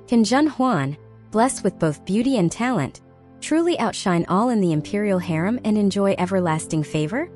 Can Zhen Huan, blessed with both beauty and talent, truly outshine all in the imperial harem and enjoy everlasting favor?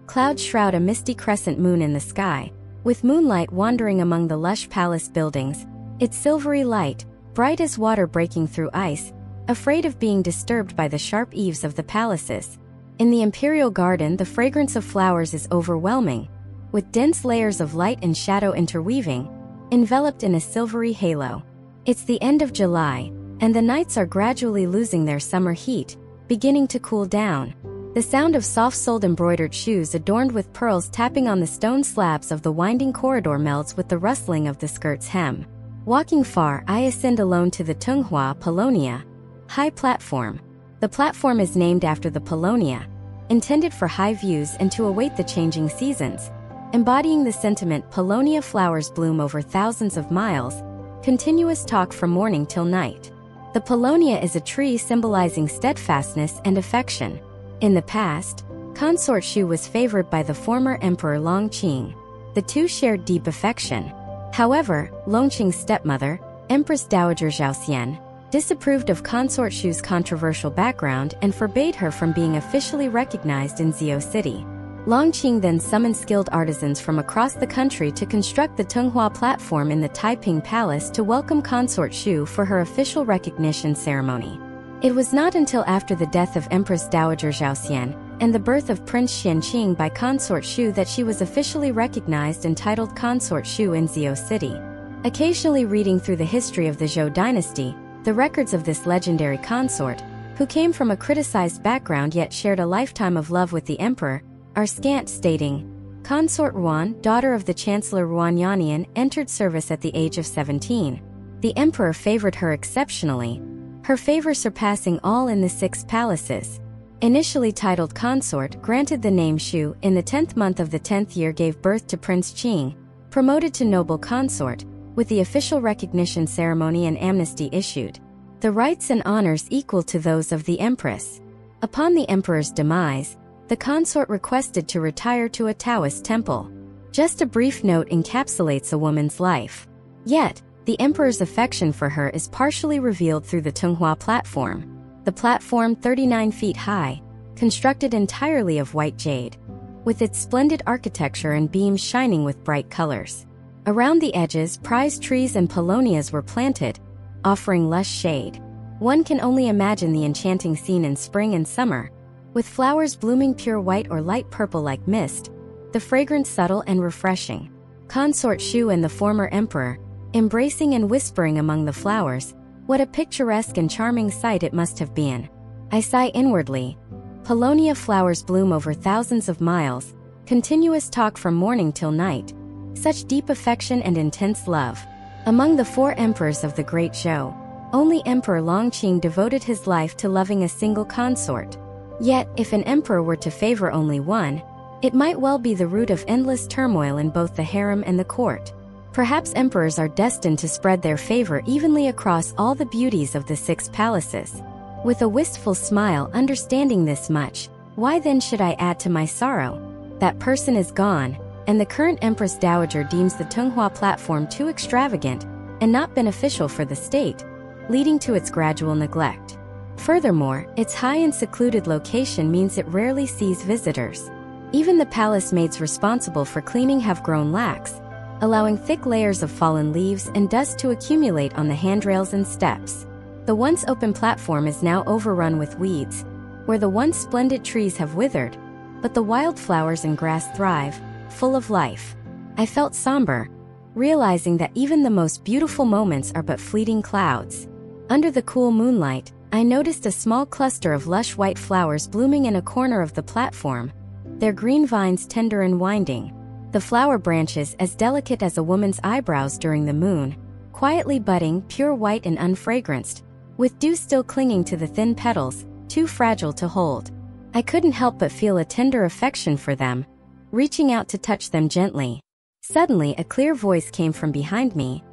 Clouds shroud a misty crescent moon in the sky, with moonlight wandering among the lush palace buildings, its silvery light, bright as water breaking through ice, afraid of being disturbed by the sharp eaves of the palaces. In the imperial garden, the fragrance of flowers is overwhelming, with dense layers of light and shadow interweaving, enveloped in a silvery halo. It's the end of July, and the nights are gradually losing their summer heat, beginning to cool down. The sound of soft-soled embroidered shoes adorned with pearls tapping on the stone slabs of the winding corridor melds with the rustling of the skirt's hem. Walking far, I ascend alone to the Tunghua Polonia high platform. The platform is named after the Polonia, intended for high views and to await the changing seasons, embodying the sentiment Polonia flowers bloom over thousands of miles, continuous talk from morning till night. The Polonia is a tree symbolizing steadfastness and affection. In the past, Consort Shu was favored by the former Emperor Longqing. The two shared deep affection. However, Longqing's stepmother, Empress Dowager Zhaoxian, disapproved of Consort Shu's controversial background and forbade her from being officially recognized in Zhou City. Longqing then summoned skilled artisans from across the country to construct the Tunghua platform in the Taiping Palace to welcome Consort Shu for her official recognition ceremony. It was not until after the death of Empress Dowager Zhaoxian and the birth of Prince Xianqing by Consort Shu that she was officially recognized and titled Consort Shu in Zhou City. Occasionally reading through the history of the Zhou dynasty, the records of this legendary consort, who came from a criticized background yet shared a lifetime of love with the emperor, are scant, stating, Consort Huan, daughter of the Chancellor Huan Yannian, entered service at the age of 17. The emperor favored her exceptionally, her favor surpassing all in the 6 palaces. Initially titled consort, granted the name Shu, in the 10th month of the 10th year gave birth to Prince Qing, promoted to noble consort, with the official recognition ceremony and amnesty issued. The rights and honors equal to those of the empress. Upon the emperor's demise, the consort requested to retire to a Taoist temple. Just a brief note encapsulates a woman's life. Yet, the emperor's affection for her is partially revealed through the Tunghua platform. The platform, 39 feet high, constructed entirely of white jade, with its splendid architecture and beams shining with bright colors. Around the edges, prize trees and polonias were planted, offering lush shade. One can only imagine the enchanting scene in spring and summer, with flowers blooming pure white or light purple like mist, the fragrance subtle and refreshing. Consort Shu and the former emperor, embracing and whispering among the flowers, what a picturesque and charming sight it must have been. I sigh inwardly. Polonia flowers bloom over thousands of miles, continuous talk from morning till night. Such deep affection and intense love. Among the 4 emperors of the Great Zhou, only Emperor Longqing devoted his life to loving a single consort. Yet, if an emperor were to favor only one, it might well be the root of endless turmoil in both the harem and the court. Perhaps emperors are destined to spread their favor evenly across all the beauties of the 6 palaces. With a wistful smile, understanding this much, why then should I add to my sorrow? That person is gone, and the current Empress Dowager deems the Tunghua platform too extravagant and not beneficial for the state, leading to its gradual neglect. Furthermore, its high and secluded location means it rarely sees visitors. Even the palace maids responsible for cleaning have grown lax, allowing thick layers of fallen leaves and dust to accumulate on the handrails and steps. The once open platform is now overrun with weeds, where the once splendid trees have withered, but the wildflowers and grass thrive, full of life. I felt somber, realizing that even the most beautiful moments are but fleeting clouds. Under the cool moonlight, I noticed a small cluster of lush white flowers blooming in a corner of the platform, their green vines tender and winding, the flower branches as delicate as a woman's eyebrows during the moon, quietly budding, pure white and unfragranced, with dew still clinging to the thin petals, too fragile to hold. I couldn't help but feel a tender affection for them, reaching out to touch them gently. Suddenly, a clear voice came from behind me.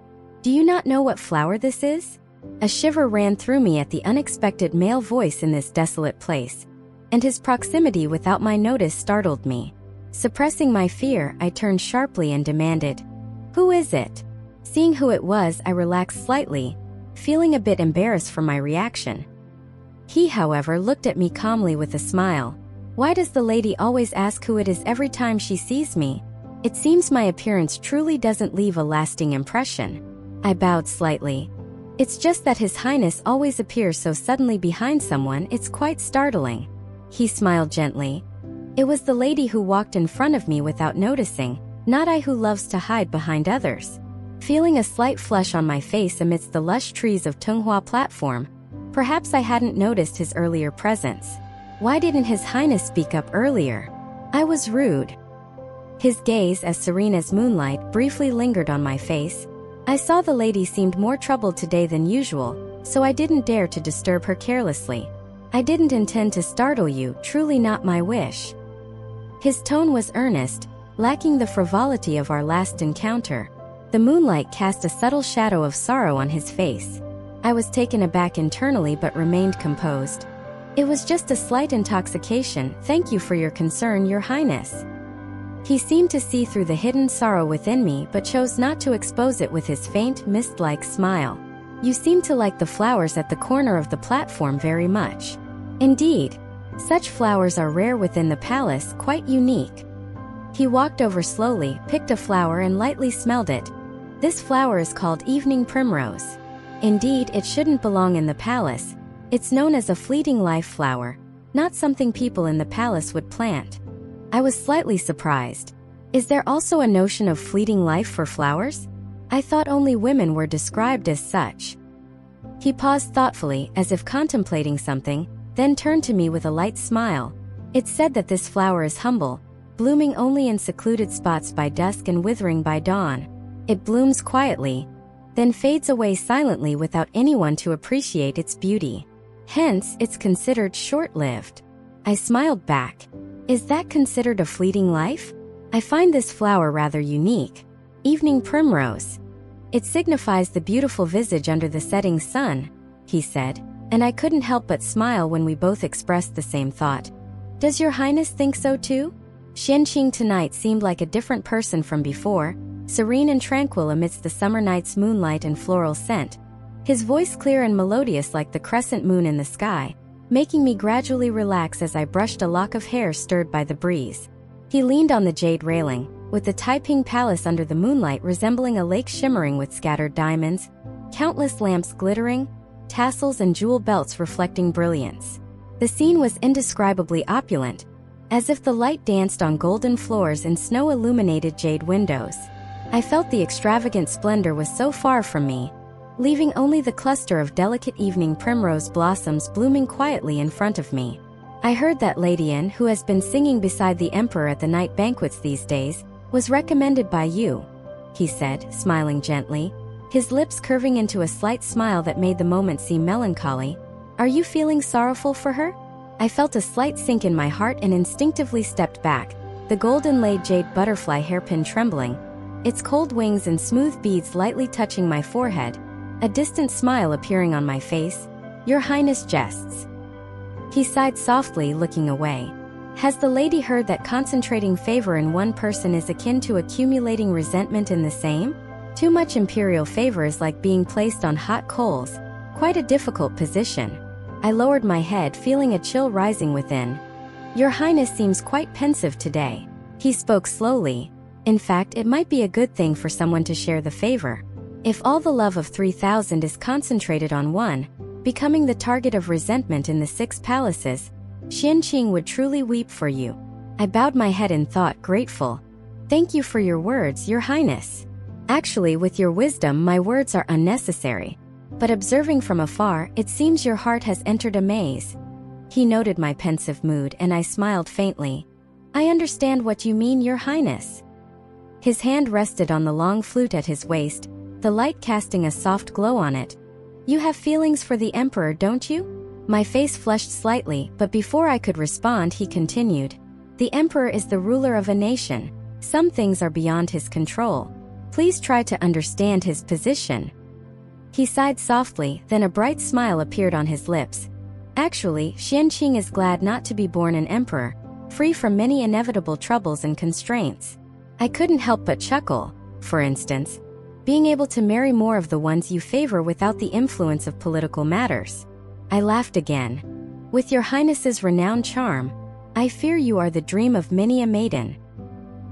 "Do you not know what flower this is?" A shiver ran through me at the unexpected male voice in this desolate place, and his proximity without my notice startled me. Suppressing my fear, I turned sharply and demanded, "Who is it?" Seeing who it was, I relaxed slightly, feeling a bit embarrassed for my reaction. He, however, looked at me calmly with a smile. Why does the lady always ask who it is every time she sees me? It seems my appearance truly doesn't leave a lasting impression. I bowed slightly. It's just that His Highness always appears so suddenly behind someone, it's quite startling. He smiled gently. It was the lady who walked in front of me without noticing, not I who loves to hide behind others. Feeling a slight flush on my face amidst the lush trees of Tunghua platform, perhaps I hadn't noticed his earlier presence. Why didn't His Highness speak up earlier? I was rude. His gaze, as serene as moonlight, briefly lingered on my face. I saw the lady seemed more troubled today than usual, so I didn't dare to disturb her carelessly. I didn't intend to startle you, truly not my wish. His tone was earnest, lacking the frivolity of our last encounter. The moonlight cast a subtle shadow of sorrow on his face. I was taken aback internally but remained composed. It was just a slight intoxication, thank you for your concern, Your Highness. He seemed to see through the hidden sorrow within me but chose not to expose it with his faint, mist-like smile. You seem to like the flowers at the corner of the platform very much. Indeed. Such flowers are rare within the palace, quite unique. He walked over slowly, picked a flower and lightly smelled it. This flower is called evening primrose. Indeed, it shouldn't belong in the palace. It's known as a fleeting life flower, not something people in the palace would plant. I was slightly surprised. Is there also a notion of fleeting life for flowers? I thought only women were described as such. He paused thoughtfully, as if contemplating something, then turned to me with a light smile. It's said that this flower is humble, blooming only in secluded spots by dusk and withering by dawn. It blooms quietly, then fades away silently without anyone to appreciate its beauty. Hence, it's considered short-lived. I smiled back. Is that considered a fleeting life? I find this flower rather unique. Evening primrose. It signifies the beautiful visage under the setting sun, he said, and I couldn't help but smile when we both expressed the same thought. Does Your Highness think so too? Xianqing tonight seemed like a different person from before, serene and tranquil amidst the summer night's moonlight and floral scent. His voice clear and melodious like the crescent moon in the sky, making me gradually relax as I brushed a lock of hair stirred by the breeze. He leaned on the jade railing, with the Taiping Palace under the moonlight resembling a lake shimmering with scattered diamonds, countless lamps glittering, tassels and jewel belts reflecting brilliance. The scene was indescribably opulent, as if the light danced on golden floors and snow-illuminated jade windows. I felt the extravagant splendor was so far from me, leaving only the cluster of delicate evening primrose blossoms blooming quietly in front of me. I heard that Lady An, who has been singing beside the emperor at the night banquets these days, was recommended by you, he said, smiling gently, his lips curving into a slight smile that made the moment seem melancholy. Are you feeling sorrowful for her? I felt a slight sink in my heart and instinctively stepped back, the golden-laid jade butterfly hairpin trembling, its cold wings and smooth beads lightly touching my forehead, a distant smile appearing on my face. Your Highness jests. He sighed softly, looking away. Has the lady heard that concentrating favor in one person is akin to accumulating resentment in the same? Too much imperial favor is like being placed on hot coals, quite a difficult position. I lowered my head, feeling a chill rising within. Your Highness seems quite pensive today. He spoke slowly. In fact, it might be a good thing for someone to share the favor. If all the love of 3,000 is concentrated on one, becoming the target of resentment in the 6 palaces, Xianqing would truly weep for you. I bowed my head in thought, grateful. Thank you for your words, Your Highness. Actually, with your wisdom, my words are unnecessary. But observing from afar, it seems your heart has entered a maze. He noted my pensive mood and I smiled faintly. I understand what you mean, Your Highness. His hand rested on the long flute at his waist, the light casting a soft glow on it. You have feelings for the emperor, don't you? My face flushed slightly, but before I could respond, he continued. The emperor is the ruler of a nation. Some things are beyond his control. Please try to understand his position. He sighed softly, then a bright smile appeared on his lips. Actually, Xianqing is glad not to be born an emperor, free from many inevitable troubles and constraints. I couldn't help but chuckle. For instance, being able to marry more of the ones you favor without the influence of political matters. I laughed again. With your highness's renowned charm, I fear you are the dream of many a maiden.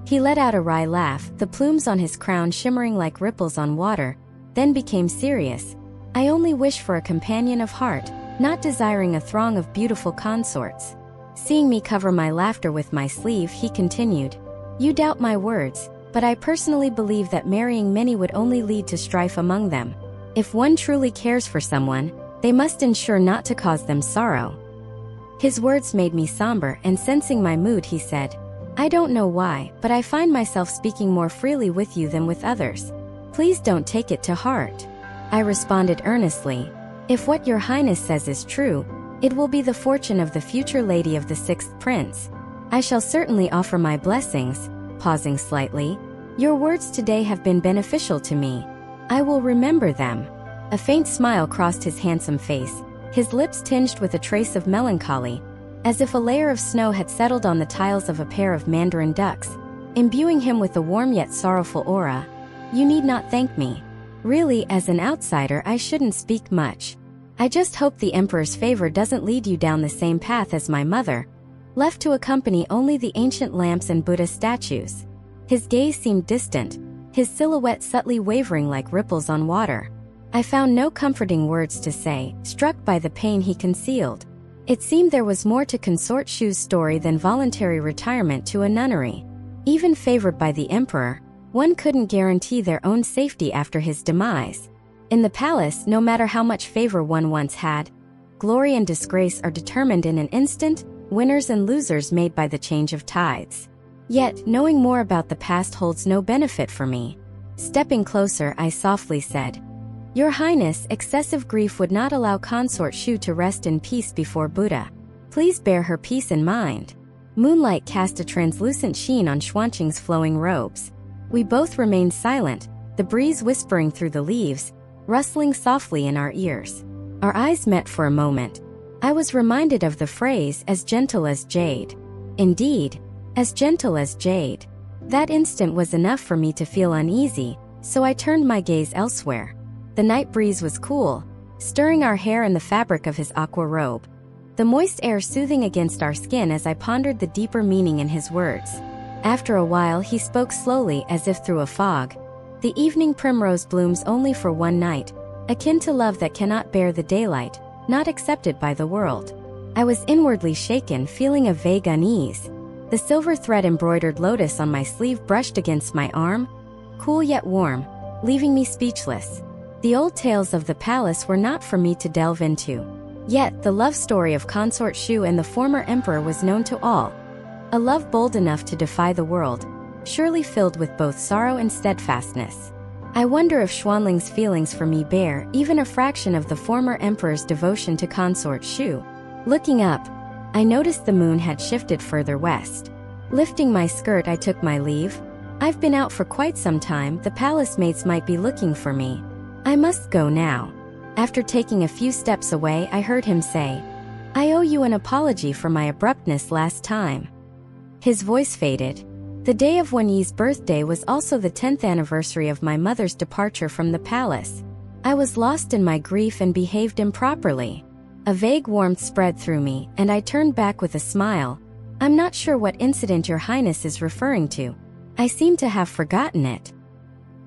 He let out a wry laugh, the plumes on his crown shimmering like ripples on water, then became serious. I only wish for a companion of heart, not desiring a throng of beautiful consorts. Seeing me cover my laughter with my sleeve, he continued, You doubt my words, but I personally believe that marrying many would only lead to strife among them. If one truly cares for someone, they must ensure not to cause them sorrow. His words made me somber, and sensing my mood, he said, I don't know why, but I find myself speaking more freely with you than with others. Please don't take it to heart. I responded earnestly, If what your highness says is true, it will be the fortune of the future lady of the 6th prince. I shall certainly offer my blessings, pausing slightly. Your words today have been beneficial to me. I will remember them. A faint smile crossed his handsome face, his lips tinged with a trace of melancholy, as if a layer of snow had settled on the tiles of a pair of mandarin ducks, imbuing him with a warm yet sorrowful aura. You need not thank me. Really, as an outsider, I shouldn't speak much. I just hope the emperor's favor doesn't lead you down the same path as my mother, left to accompany only the ancient lamps and Buddha statues. His gaze seemed distant, his silhouette subtly wavering like ripples on water. I found no comforting words to say, struck by the pain he concealed. It seemed there was more to Consort Shu's story than voluntary retirement to a nunnery. Even favored by the emperor, one couldn't guarantee their own safety after his demise. In the palace, no matter how much favor one once had, glory and disgrace are determined in an instant, winners and losers made by the change of tides. Yet, knowing more about the past holds no benefit for me. Stepping closer, I softly said, Your Highness, excessive grief would not allow Consort Shu to rest in peace before Buddha. Please bear her peace in mind. Moonlight cast a translucent sheen on Xuanqing's flowing robes. We both remained silent, the breeze whispering through the leaves, rustling softly in our ears. Our eyes met for a moment. I was reminded of the phrase, as gentle as jade. Indeed, as gentle as jade. That instant was enough for me to feel uneasy, so I turned my gaze elsewhere. The night breeze was cool, stirring our hair and the fabric of his aqua robe, the moist air soothing against our skin as I pondered the deeper meaning in his words. After a while he spoke slowly as if through a fog. The evening primrose blooms only for one night, akin to love that cannot bear the daylight, not accepted by the world. I was inwardly shaken, feeling a vague unease. The silver thread embroidered lotus on my sleeve brushed against my arm, cool yet warm, leaving me speechless. The old tales of the palace were not for me to delve into. Yet, the love story of Consort Shu and the former emperor was known to all. A love bold enough to defy the world, surely filled with both sorrow and steadfastness. I wonder if Xuanling's feelings for me bear even a fraction of the former emperor's devotion to Consort Shu. Looking up, I noticed the moon had shifted further west. Lifting my skirt, I took my leave. I've been out for quite some time, the palace mates might be looking for me. I must go now. After taking a few steps away, I heard him say, I owe you an apology for my abruptness last time. His voice faded. The day of Wen Yi's birthday was also the 10th anniversary of my mother's departure from the palace. I was lost in my grief and behaved improperly. A vague warmth spread through me, and I turned back with a smile. I'm not sure what incident your highness is referring to. I seem to have forgotten it.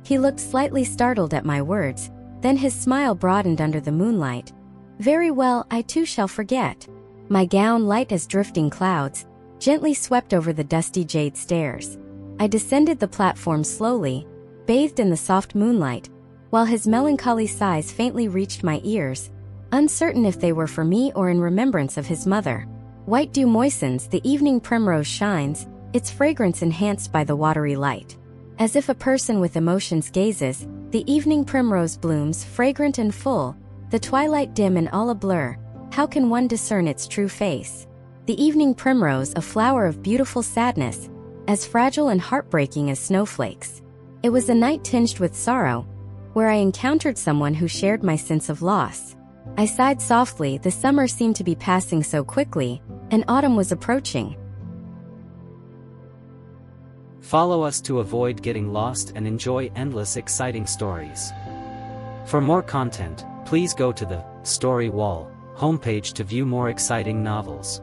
He looked slightly startled at my words, then his smile broadened under the moonlight. Very well, I too shall forget. My gown, light as drifting clouds, gently swept over the dusty jade stairs. I descended the platform slowly, bathed in the soft moonlight, while his melancholy sighs faintly reached my ears, uncertain if they were for me or in remembrance of his mother. White dew moistens, the evening primrose shines, its fragrance enhanced by the watery light. As if a person with emotions gazes, the evening primrose blooms, fragrant and full, the twilight dim and all a blur. How can one discern its true face? The evening primrose, a flower of beautiful sadness, as fragile and heartbreaking as snowflakes. It was a night tinged with sorrow, where I encountered someone who shared my sense of loss. I sighed softly, the summer seemed to be passing so quickly, and autumn was approaching. Follow us to avoid getting lost and enjoy endless exciting stories. For more content, please go to the Story Wall homepage to view more exciting novels.